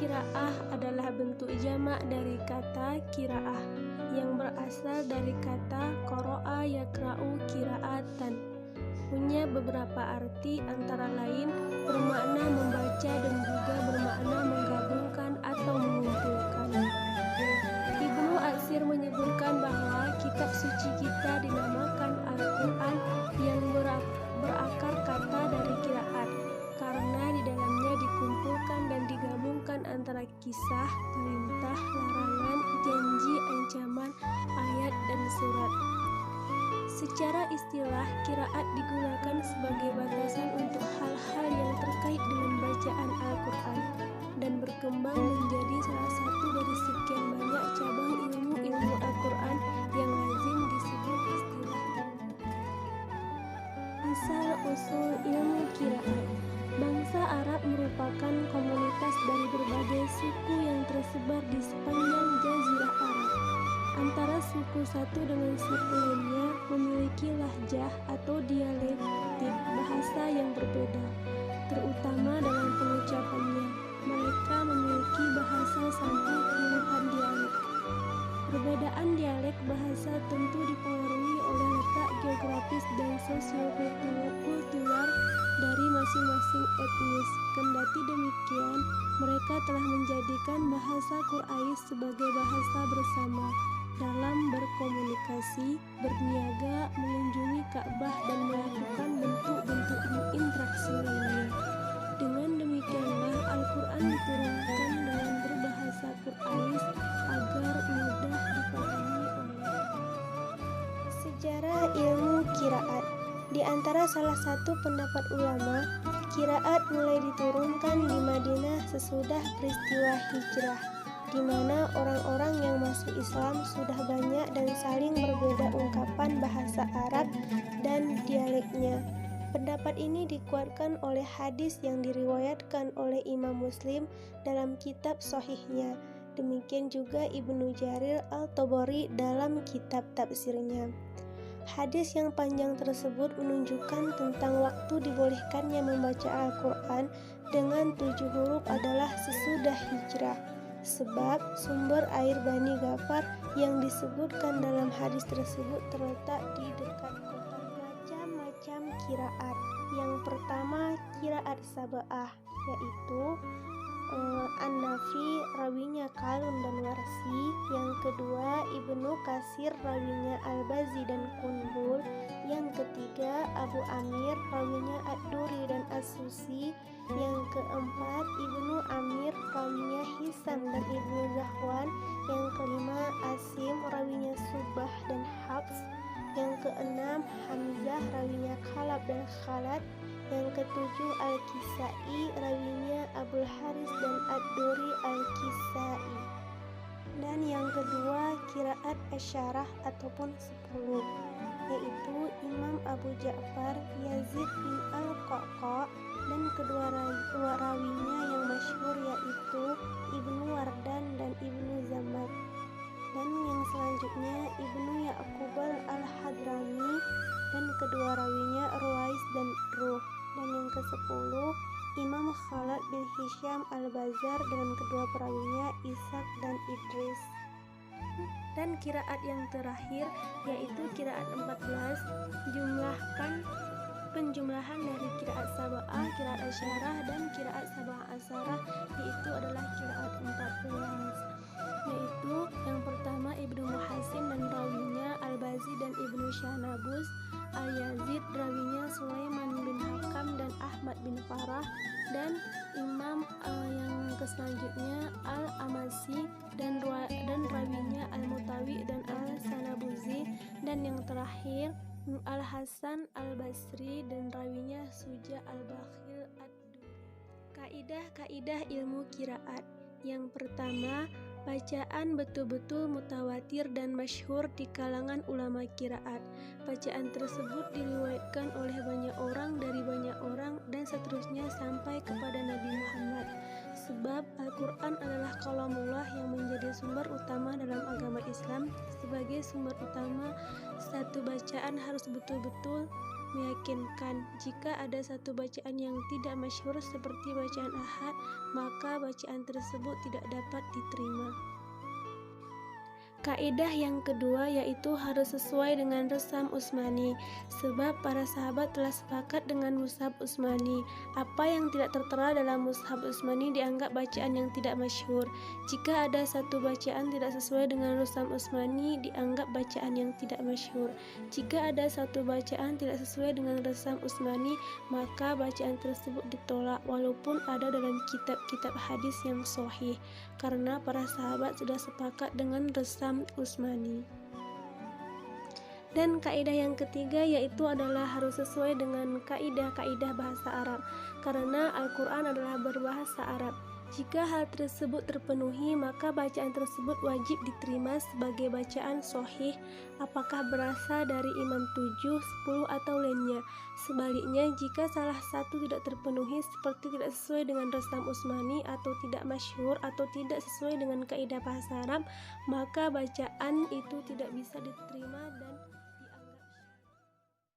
Qiraah adalah bentuk jamak dari kata qiraah yang berasal dari kata qara'a yaqra'u qira'atan. Punya beberapa arti, antara lain bermakna membaca dan juga bermakna menggabungkan atau mengumpulkan. Ibnu Atsir menyebutkan bahwa kitab suci kita dinamakan Al-Quran yang berakar kata dari qiraat karena di dalamnya dikumpulkan dan digabungkan antara kisah, perintah, larangan, janji, ancaman, ayat, dan surat. Secara istilah, qiraat digunakan sebagai batasan untuk hal-hal yang terkait dengan bacaan Al-Quran dan berkembang menjadi salah satu dari sekian banyak cabang ilmu Al-Quran yang lazim disebut istilah ilmu. Asal-usul ilmu qiraat. Bangsa Arab merupakan komunitas dari berbagai suku yang tersebar di sepanjang Jazirah Arab. Antara suku satu dengan suku lainnya memiliki lahjah atau dialektik bahasa yang berbeda, terutama dalam pengucapannya. Mereka memiliki bahasa sampai puluhan dialek. Perbedaan dialek bahasa tentu dipengaruhi oleh letak geografis dan sosiokultural dari masing-masing etnis. Kendati demikian, mereka telah menjadikan bahasa Quraish sebagai bahasa bersama dalam berkomunikasi, berniaga, mengunjungi Ka'bah, dan melakukan bentuk-bentuk interaksi lainnya. Dengan demikianlah Al-Quran diturunkan dengan berbahasa Quraish agar mudah dipahami oleh. Sejarah ilmu qiraat. Di antara salah satu pendapat ulama, qiraat mulai diturunkan di Madinah sesudah peristiwa hijrah, di mana orang-orang yang masuk Islam sudah banyak dan saling berbeda ungkapan bahasa Arab dan dialeknya. Pendapat ini dikuatkan oleh hadis yang diriwayatkan oleh Imam Muslim dalam kitab Shahihnya. Demikian juga Ibnu Jarir Al-Tabari dalam kitab tafsirnya. Hadis yang panjang tersebut menunjukkan tentang waktu dibolehkannya membaca Al-Quran dengan 7 huruf adalah sesudah hijrah. Sebab sumber air Bani Ghafar yang disebutkan dalam hadis tersebut terletak di dekat kota. Macam-macam qiraat. Yang pertama qiraat sab'ah, yaitu An-Nafi, rawinya Qalun dan Warsi. Yang kedua Ibnu Katsir, rawinya Al-Bazzi dan Qunbul. Yang ketiga Abu Amir, rawinya Ad-Duri dan As-Susi. Yang keempat Ibnu Amir, rawinya Hisam dan Ibnu Zahwan. Yang kelima Asim, rawinya Subah dan Hafs. Yang keenam Hamzah, rawinya Khalab dan Khalad. Yang ketujuh Al-Kisai, rawinya Abul Haris dan Ad-Duri Al-Kisai. Dan yang kedua qiraat asyarah ataupun 10, yaitu Imam Abu Ja'far, Yazid bin Al-Qa'qa, dan kedua rawinya yang masyhur yaitu Ibnu Wardan dan Ibnu Zammad. Dan yang selanjutnya Ibnu Ya'qub Al-Hadrami dan kedua rawinya Ruwais dan Ruh. Dan yang ke-10 Imam Khalad bin Hisham Al-Bazar dengan kedua perawinya Ishaq dan Idris. Dan qiraat yang terakhir yaitu qiraat 14, penjumlahan dari qiraat sab'ah, qiraat asyarah, dan qiraat sab'ah asyarah, yaitu adalah qiraat 14, yaitu yang pertama Ibnu Muhassin dan rawinya Al-Bazzi dan Ibnu Syahnabus, Al-Yazid, rawinya Sulaiman bin Hakam dan Ahmad bin Farah, dan Imam yang selanjutnya Al-Amasi dan rawinya Al-Mutawi dan Al-Sanabuzi, dan yang terakhir Al-Hasan Al-Basri dan rawinya Suja Al-Bakhil Ad-Duri. Kaidah-kaidah ilmu qiraat. Yang pertama, bacaan betul-betul mutawatir dan masyhur di kalangan ulama qiraat. Bacaan tersebut diriwayatkan oleh banyak orang dari banyak orang dan seterusnya sampai kepada Nabi Muhammad. Sebab Al-Quran adalah kalamullah yang menjadi sumber utama dalam agama Islam. Sebagai sumber utama, satu bacaan harus betul-betul meyakinkan. Jika ada satu bacaan yang tidak masyhur seperti bacaan ahad, maka bacaan tersebut tidak dapat diterima. Kaidah yang kedua yaitu harus sesuai dengan resam Utsmani, sebab para sahabat telah sepakat dengan mushaf Utsmani. Apa yang tidak tertera dalam mushaf Utsmani dianggap bacaan yang tidak masyhur. Jika ada satu bacaan tidak sesuai dengan resam Utsmani, dianggap bacaan yang tidak masyhur. Jika ada satu bacaan tidak sesuai dengan resam Utsmani, maka bacaan tersebut ditolak walaupun ada dalam kitab-kitab hadis yang sahih, karena para sahabat sudah sepakat dengan resam Utsmani. Dan kaidah yang ketiga yaitu adalah harus sesuai dengan kaidah-kaidah bahasa Arab, karena Al-Quran adalah berbahasa Arab. Jika hal tersebut terpenuhi, maka bacaan tersebut wajib diterima sebagai bacaan sahih, apakah berasal dari imam 7, 10 atau lainnya. Sebaliknya, jika salah satu tidak terpenuhi seperti tidak sesuai dengan resam Utsmani atau tidak masyhur atau tidak sesuai dengan kaidah bahasa Arab, maka bacaan itu tidak bisa diterima dan